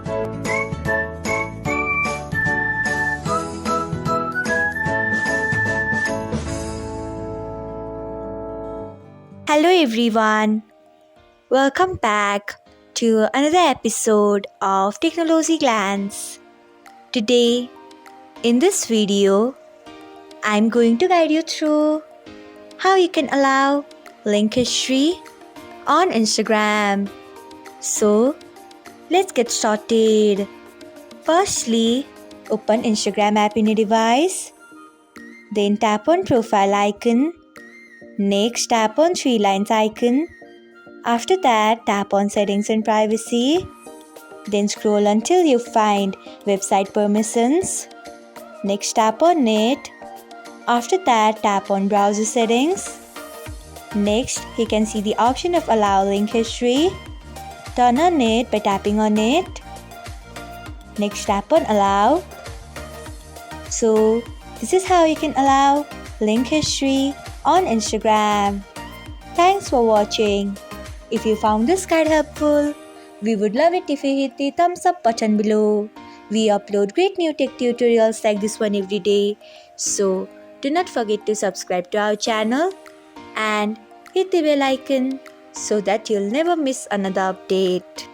Hello everyone, welcome back to another episode of Technologyglance. Today, in this video, I'm going to guide you through how you can allow link history on Instagram. So, let's get started. Firstly, open Instagram app in your device. Then tap on profile icon. Next, tap on three lines icon. After that, tap on settings and privacy. Then scroll until you find website permissions. Next, tap on it. After that, tap on browser settings. Next, you can see the option of allow link history. Turn on it by tapping on it. Next, tap on allow. So, this is how you can allow link history on Instagram. Thanks for watching. If you found this guide helpful, we would love it if you hit the thumbs up button below. We upload great new tech tutorials like this one every day. So, do not forget to subscribe to our channel and hit the bell icon so that you'll never miss another update.